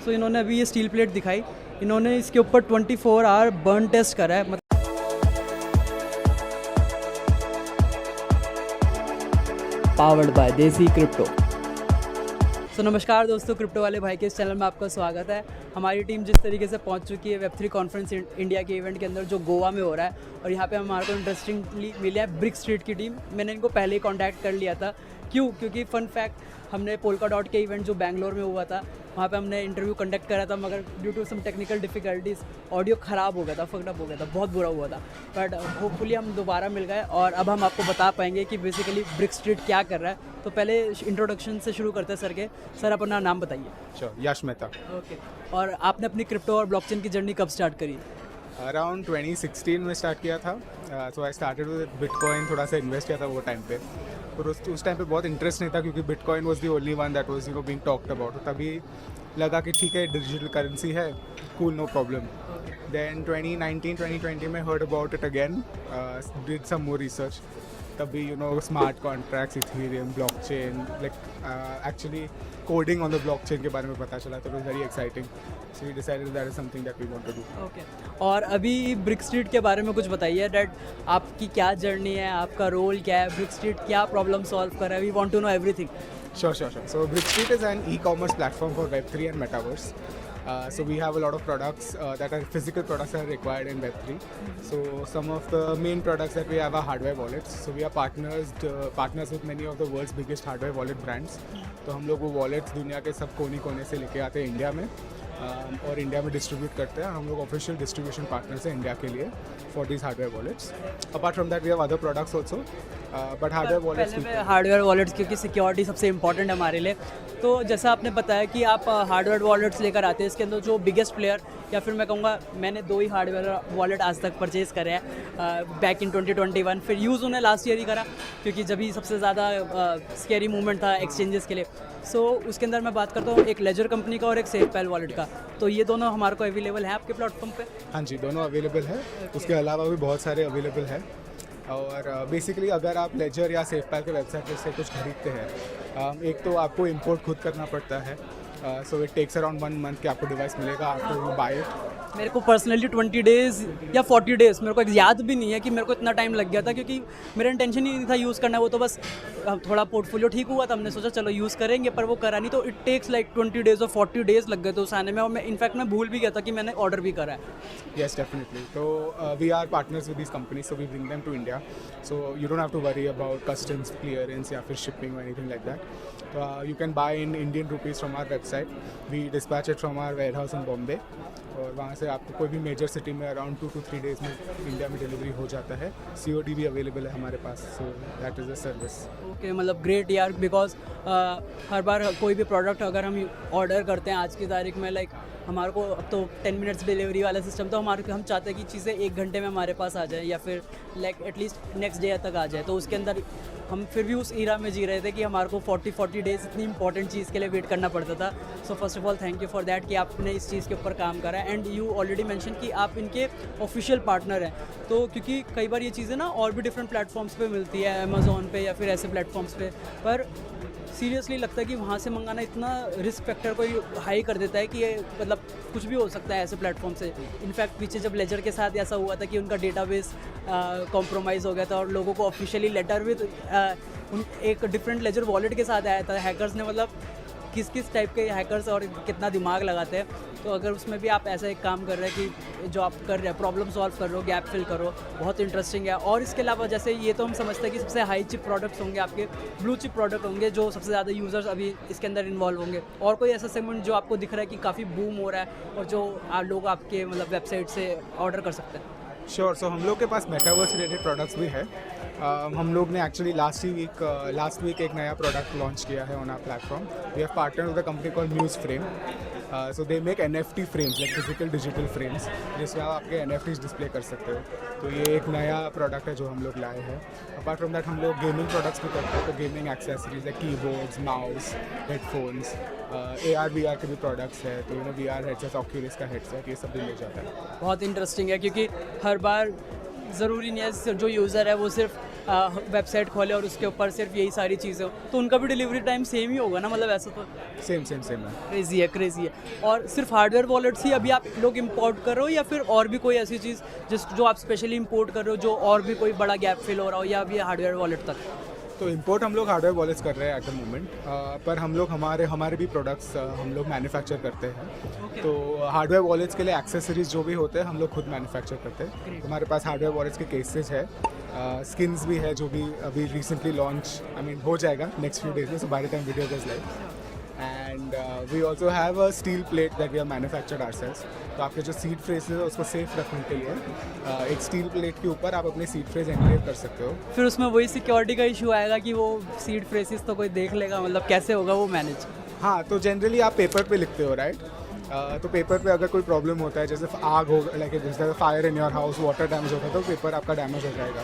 सो इन्होंने अभी ये स्टील प्लेट दिखाई, इन्होंने इसके ऊपर 24 आवर बर्न टेस्ट करा है। पावर्ड बाय देसी क्रिप्टो। सो नमस्कार दोस्तों, क्रिप्टो वाले भाई के इस चैनल में आपका स्वागत है। हमारी टीम जिस तरीके से पहुंच चुकी है वेब3 कॉन्फ्रेंस इंडिया के इवेंट के अंदर जो गोवा में हो रहा है, और यहाँ पे हमारे को इंटरेस्टिंगली मिला है ब्रिक स्ट्रीट की टीम। मैंने इनको पहले ही कॉन्टैक्ट कर लिया था। क्योंकि फ़न फैक्ट, हमने पोल्का डॉट के इवेंट जो बैंगलोर में हुआ था, वहाँ पे हमने इंटरव्यू कंडक्ट करा था, मगर due to some technical difficulties audio ख़राब हो गया था, फकड हो गया था, बहुत बुरा हुआ था। बट होपफुली हम दोबारा मिल गए और अब हम आपको बता पाएंगे कि बेसिकली ब्रिक स्ट्रीट क्या कर रहा है। तो पहले इंट्रोडक्शन से शुरू करते हैं सर के। सर अपना नाम बताइए। श्योर, यश मेहता। ओके, और आपने अपनी क्रिप्टो और ब्लॉकचेन की जर्नी कब स्टार्ट करी? अराउंड 2016 में स्टार्ट किया था। सो आई स्टार्टेड विद बिटकॉइन, थोड़ा सा इन्वेस्ट किया था वो टाइम पे। और उस टाइम पे बहुत इंटरेस्ट नहीं था क्योंकि bitcoin was the only one that was being talked about. तभी लगा कि ठीक है, डिजिटल करेंसी है, कूल, नो प्रॉब्लम। देन 2019-2020 में heard about it again, did some more research. तभी smart contracts, Ethereum, blockchain, like actually coding on the blockchain के बारे में पता चला, तो it was very exciting. So we decided that is something that we want to do. Okay, और अभी brick street के बारे में कुछ बताइए, डैट आपकी क्या जर्नी है, आपका रोल क्या है, ब्रिक स्ट्रीट क्या प्रॉब्लम सॉल्व कर रहा है? We want to know everything. Sure. So BrickStreet is an e-commerce platform for Web3 and Metaverse. So we have a lot of products that are physical products that are required in Web3. So some of the main products that we have are hardware wallets. So we are partners with many of the world's biggest hardware wallet brands. तो हम लोग वो wallets दुनिया के सब कोने से लेके आते हैं इंडिया में, और इंडिया में डिस्ट्रीब्यूट करते हैं। हम लोग ऑफिशियल डिस्ट्रीब्यूशन पार्टनर्स हैं इंडिया के लिए for this hardware wallets. Apart from that we have other products also, but hardware wallets, hardware wallets क्योंकि सिक्योरिटी सबसे इंपॉर्टेंट है हमारे लिए। तो जैसा आपने बताया कि आप हार्डवेयर वॉलेट्स लेकर आते हैं, इसके अंदर जो बिगेस्ट प्लेयर, या फिर मैं कहूँगा मैंने 2 ही हार्डवेयर वॉलेट आज तक परचेज़ करे हैं, बैक इन 2021। फिर यूज़ उन्हें लास्ट ईयर ही करा क्योंकि जब ही सबसे ज़्यादा स्कैरी मूवमेंट था एक्सचेंजेस के लिए। सो उसके अंदर मैं बात करता हूँ एक लेजर कंपनी का और एक सेफपाल वॉलेट का। तो ये दोनों हमारे को अवेलेबल है आपके प्लेटफॉर्म पे? हाँ जी, दोनों अवेलेबल है। उसके अलावा भी बहुत सारे अवेलेबल है। और बेसिकली अगर आप लेजर या सेफपाल के वेबसाइट से कुछ खरीदते हैं, एक तो आपको इंपोर्ट खुद करना पड़ता है। So it takes around 1 month कि आपको डिवाइस मिलेगा आफ्टर यू बाय इट। मेरे को पर्सनली 20 डेज़ या 40 डेज़, मेरे को याद भी नहीं है कि मेरे को इतना टाइम लग गया था, क्योंकि मेरा इंटेंशन ही नहीं था यूज़ करना। वो तो बस थोड़ा पोर्टफोलियो ठीक हुआ था, हमने सोचा चलो यूज़ करेंगे, पर वो करा नहीं। तो इट टेक्स लाइक 20 डेज़ और 40 डेज़ लग गए थे उस आने में, और मैं इनफैक्ट मैं भूल भी गया था कि मैंने ऑर्डर भी करा है। Yes, definitely. So we are partners with these companies, so we bring them to India. So you don't have to worry about customs clearance या फिर shipping or anything like that. You can buy in Indian rupees from our website. We dispatch it from our warehouse in Bombay. और वहाँ से आपको कोई भी major city में around 2 to 3 days में इंडिया में डिलीवरी हो जाता है। COD भी अवेलेबल है हमारे पास, so that is a service. Okay, मतलब ग्रेट यार, बिकॉज हर बार कोई भी प्रोडक्ट अगर हम ऑर्डर करते हैं आज की तारीख में, लाइक हमारे को अब तो 10 मिनट्स डिलीवरी वाला सिस्टम, तो हम चाहते हैं कि चीज़ें 1 घंटे में हमारे पास आ जाए, या फिर लाइक एटलीस्ट नेक्स्ट डे तक आ जाए। तो उसके अंदर हम फिर भी उस ईरा में जी रहे थे कि हमारे को 40 डेज़ इतनी इंपॉर्टेंट चीज़ के लिए वेट करना पड़ता था। So first of all thank you for that कि आपने इस चीज़ के ऊपर काम करा है। एंड यू ऑलरेडी मेंशन कि आप इनके ऑफिशियल पार्टनर हैं। तो क्योंकि कई बार ये चीज़ें ना और भी डिफरेंट प्लेटफॉर्म्स पे मिलती है, अमेज़ॉन पे या फिर ऐसे प्लेटफॉर्म्स पे, पर सीरियसली लगता है कि वहाँ से मंगाना इतना रिस्क फैक्टर को हाई कर देता है कि ये मतलब कुछ भी हो सकता है ऐसे प्लेटफॉर्म से। इनफैक्ट पीछे जब लेजर के साथ ऐसा हुआ था कि उनका डेटाबेस कॉम्प्रोमाइज़ हो गया था और लोगों को ऑफिशियली लेटर विद एक डिफरेंट लेजर वॉलेट के साथ आया था। हैकर्स ने मतलब किस टाइप के हैकर्स और कितना दिमाग लगाते हैं। तो अगर उसमें भी आप ऐसा एक काम कर रहे हैं कि जो आप कर रहे हैं प्रॉब्लम सॉल्व कर रहे हो, गैप फिल करो, बहुत इंटरेस्टिंग है। और इसके अलावा जैसे ये तो हम समझते हैं कि सबसे हाई चिप प्रोडक्ट्स होंगे आपके, ब्लू चिप प्रोडक्ट होंगे जो सबसे ज़्यादा यूज़र्स अभी इसके अंदर इन्वॉल्व होंगे। और कोई ऐसा सेगमेंट जो आपको दिख रहा है कि काफ़ी बूम हो रहा है और जो लोग आपके मतलब वेबसाइट से ऑर्डर कर सकते हैं? श्योर। सो हम लोग के पास मेटावर्स रिलेटेड प्रोडक्ट्स भी है। हम लोग ने एक्चुअली लास्ट वीक एक नया प्रोडक्ट लॉन्च किया है on our platform. We have partnered with a company called Muse Frame. So they make NFT frames, like physical digital frames, जिसमें आप आपके NFTs डिस्प्ले कर सकते हो। तो ये एक नया प्रोडक्ट है जो हम लोग लाए हैं। अपार्ट फ्रॉम दैट हम लोग गेमिंग प्रोडक्ट्स भी करते हैं, तो gaming accessories like keyboards, mouse, headphones, AR/VR के भी प्रोडक्ट्स है। तो VR हेडसेट, ऑक्यूलस का हेडसेट, ये सब भी मिल जाता है। बहुत इंटरेस्टिंग है क्योंकि हर बार ज़रूरी नहीं है जो यूज़र है वो सिर्फ वेबसाइट खोले और उसके ऊपर सिर्फ यही सारी चीज़ें हो, तो उनका भी डिलीवरी टाइम सेम ही होगा ना, मतलब ऐसा तो सेम है। क्रेज़ी है। और सिर्फ हार्डवेयर वॉलेट्स ही अभी आप लोग इंपोर्ट कर रहे हो या फिर और भी कोई ऐसी चीज़ जो आप स्पेशली इंपोर्ट कर रहे हो, जो और भी कोई बड़ा गैप फिल हो रहा हो, या अभी हार्डवेयर वॉलेट तक? तो इंपोर्ट हम लोग हार्डवेयर वॉलेट्स कर रहे हैं एट द मोमेंट, पर हम लोग हमारे भी प्रोडक्ट्स हम लोग मैन्युफैक्चर करते हैं। तो हार्डवेयर वॉलेट्स के लिए एक्सेसरीज जो भी होते हैं हम लोग खुद मैन्युफैक्चर करते हैं। हमारे पास हार्डवेयर वॉलेट्स के केसेस है, स्किन्स भी है जो भी अभी रिसेंटली लॉन्च हो जाएगा नेक्स्ट फ्यू डेज में, so by the time video goes live. And we also have a steel plate that we are manufactured ourselves. तो आपके जो सीड फ्रेजेस है उसको सेफ रखने के लिए एक स्टील प्लेट के ऊपर आप अपने सीड फ्रेज एनग्रेव कर सकते हो। फिर उसमें वही सिक्योरिटी का इशू आएगा कि वो सीड फ्रेसेस तो कोई देख लेगा, मतलब कैसे होगा वो मैनेज? हाँ, तो जनरली आप पेपर पे लिखते हो, राइट? तो पेपर पे अगर कोई प्रॉब्लम होता है, जैसे आग हो, लाइक जैसे fire in your house, water damage होता है, तो पेपर आपका डैमेज हो जाएगा।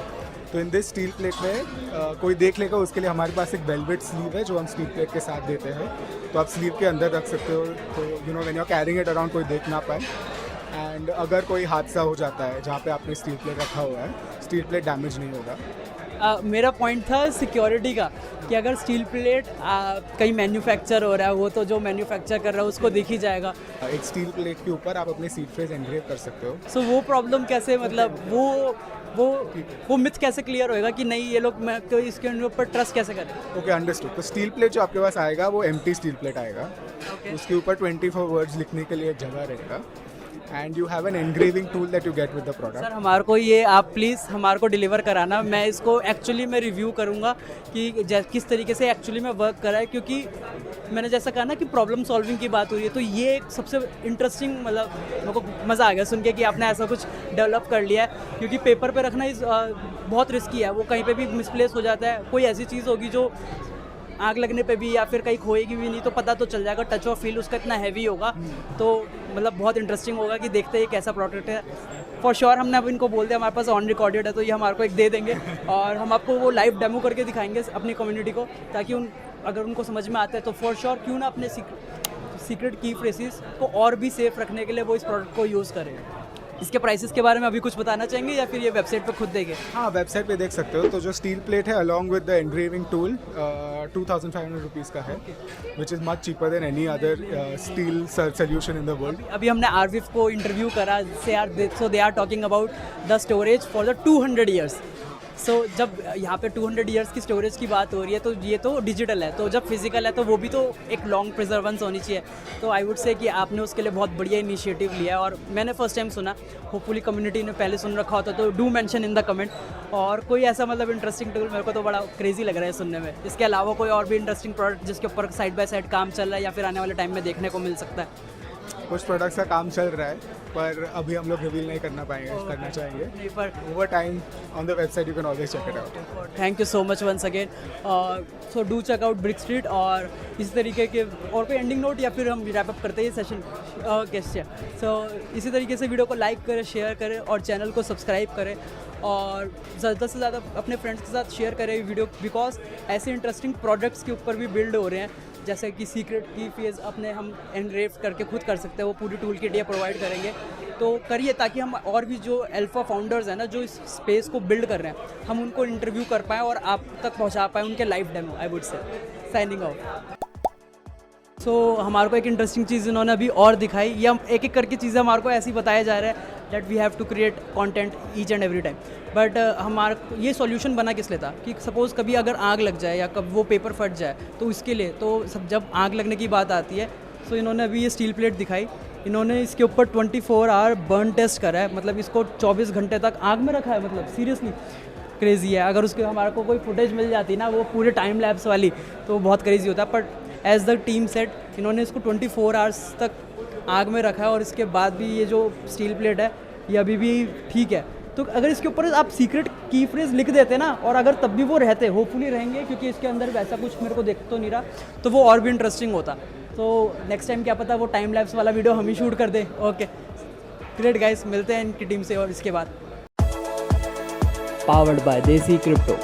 तो इन दिस स्टील प्लेट में कोई देख लेगा, उसके लिए हमारे पास एक वेलवेट स्लीव है जो हम स्टील प्लेट के साथ देते हैं। तो आप स्लीव के अंदर रख सकते हो, तो you know when you are carrying it around कोई देख ना पाए। एंड अगर कोई हादसा हो जाता है जहाँ पे आपने स्टील प्लेट रखा हुआ है, स्टील प्लेट डैमेज नहीं होगा। मेरा पॉइंट था सिक्योरिटी का, कि अगर स्टील प्लेट कहीं मैन्युफैक्चर हो रहा है, वो तो जो मैन्युफैक्चर कर रहा है उसको दिख ही जाएगा। एक स्टील प्लेट के ऊपर आप अपने सीड फ्रेज एनग्रेव कर सकते हो। सो वो प्रॉब्लम कैसे, मतलब वो मिथ कैसे क्लियर होएगा कि नहीं ये लोग तो इसके ऊपर ट्रस्ट कैसे करें? Okay, understood. तो स्टील प्लेट जो आपके पास आएगा वो एम्प्टी स्टील प्लेट आएगा। उसके ऊपर 24 वर्ड्स लिखने के लिए एक जगह रहेगा, and you have an engraving tool that you get with the product. Sir हमारे को ये आप प्लीज़ हमारे को डिलीवर कराना, मैं इसको एक्चुअली मैं रिव्यू करूँगा कि किस तरीके से एक्चुअली में वर्क करा है, क्योंकि मैंने जैसा कहा ना कि प्रॉब्लम सॉल्विंग की बात हो रही है, तो ये एक सबसे इंटरेस्टिंग, मतलब मेरे को मज़ा आ गया सुन के कि आपने ऐसा कुछ डेवलप कर लिया है, क्योंकि पेपर पे रखना बहुत रिस्की है, वो कहीं पे भी मिसप्लेस हो जाता है। कोई ऐसी चीज़ होगी जो आग लगने पे भी या फिर कहीं खोएगी भी नहीं तो पता तो चल जाएगा, टच और फील उसका इतना हैवी होगा, तो मतलब बहुत इंटरेस्टिंग होगा कि देखते हैं कैसा प्रोडक्ट है। फॉर श्योर हमने अब इनको बोल दिया, हमारे पास ऑन रिकॉर्डेड है, तो ये हमारे को एक दे देंगे और हम आपको वो लाइव डेमो करके दिखाएंगे अपनी कम्युनिटी को, ताकि अगर उनको समझ में आता है तो फॉर श्योर क्यों ना अपने सीक्रेट की फ्रेसेस को और भी सेफ रखने के लिए वो इस प्रोडक्ट को यूज़ करें। इसके प्राइसेस के बारे में अभी कुछ बताना चाहेंगे या फिर ये वेबसाइट पे खुद देंगे? हाँ, वेबसाइट पे देख सकते हो। तो जो स्टील प्लेट है along with the engraving tool 2500 rupees का है, which is much cheaper than any other steel solution in the world. अभी हमने आरविफ को इंटरव्यू करा, so they are talking about the storage for the 200 years. सो जब यहाँ पे 200 ईयर्स की स्टोरेज की बात हो रही है, तो ये तो डिजिटल है, तो जब फिजिकल है तो वो भी तो एक लॉन्ग प्रिजर्वेंस होनी चाहिए। तो आई वुड से कि आपने उसके लिए बहुत बढ़िया इनिशिएटिव लिया है, और मैंने फर्स्ट टाइम सुना, होपफुली कम्युनिटी ने पहले सुन रखा होता तो do mention in the comment. और कोई ऐसा मतलब इंटरेस्टिंग टूल, मेरे को तो बड़ा क्रेजी लग रहा है सुनने में। इसके अलावा कोई और भी इंटरेस्टिंग प्रोडक्ट जिसके ऊपर साइड बाय साइड काम चल रहा है या फिर आने वाले टाइम में देखने को मिल सकता है? कुछ प्रोडक्ट्स का काम चल रहा है, पर अभी हम लोग रिवील नहीं करना चाहेंगे। नहीं, पर over time on the website you can always check it out. Thank you so much once again. So do check out Brick Street. और इसी तरीके के और कोई एंडिंग नोट या फिर हम रैप अप करते हैं सेशन? सो इसी तरीके से वीडियो को लाइक करें, शेयर करें और चैनल को सब्सक्राइब करें, और ज़्यादा से ज़्यादा अपने फ्रेंड्स के साथ शेयर करें वीडियो, बिकॉज ऐसे इंटरेस्टिंग प्रोडक्ट्स के ऊपर भी बिल्ड हो रहे हैं, जैसे कि सीक्रेट की फेज अपने हम एनग्रेव करके खुद कर सकते हैं, वो पूरी टूल किट ये प्रोवाइड करेंगे। तो करिए ताकि हम और भी जो अल्फा फाउंडर्स हैं ना, जो इस स्पेस को बिल्ड कर रहे हैं, हम उनको इंटरव्यू कर पाएँ और आप तक पहुंचा पाएँ उनके live demo. I would say signing off. So हमारे को एक इंटरेस्टिंग चीज़ इन्होंने अभी और दिखाई, ये हम एक एक करके चीज़ें हमारे को ऐसे ही बताया जा रहा है that we have to create content each and every time. But हमारा ये सॉल्यूशन बना किस लिए था कि सपोज़ कभी अगर आग लग जाए या कब वो पेपर फट जाए, तो इसके लिए तो सब जब आग लगने की बात आती है, सो इन्होंने अभी ये स्टील प्लेट दिखाई, इन्होंने इसके ऊपर 24 आवर बर्न टेस्ट करा है, मतलब इसको 24 घंटे तक आग में रखा है, मतलब सीरियसली क्रेज़ी है। अगर उसके हमारे को कोई फुटेज मिल जाती ना वो पूरे टाइम लैप्स वाली, तो बहुत क्रेज़ी होता। But as the team set, इन्होंने इसको 24 आवर्स तक आग में रखा है, और इसके बाद भी ये जो स्टील प्लेट है ये अभी भी ठीक है। तो अगर इसके ऊपर आप सीक्रेट की फ्रेज लिख देते ना, और अगर तब भी वो रहते, होपफुली रहेंगे, क्योंकि इसके अंदर वैसा कुछ मेरे को देख तो नहीं रहा, तो वो और भी इंटरेस्टिंग होता। तो नेक्स्ट टाइम क्या पता वो टाइम लैप्स वाला वीडियो हम ही शूट कर दें। ओके ग्रेट गाइस, मिलते हैं इनकी टीम से और इसके बाद। पावर्ड बाय देसी क्रिप्टो।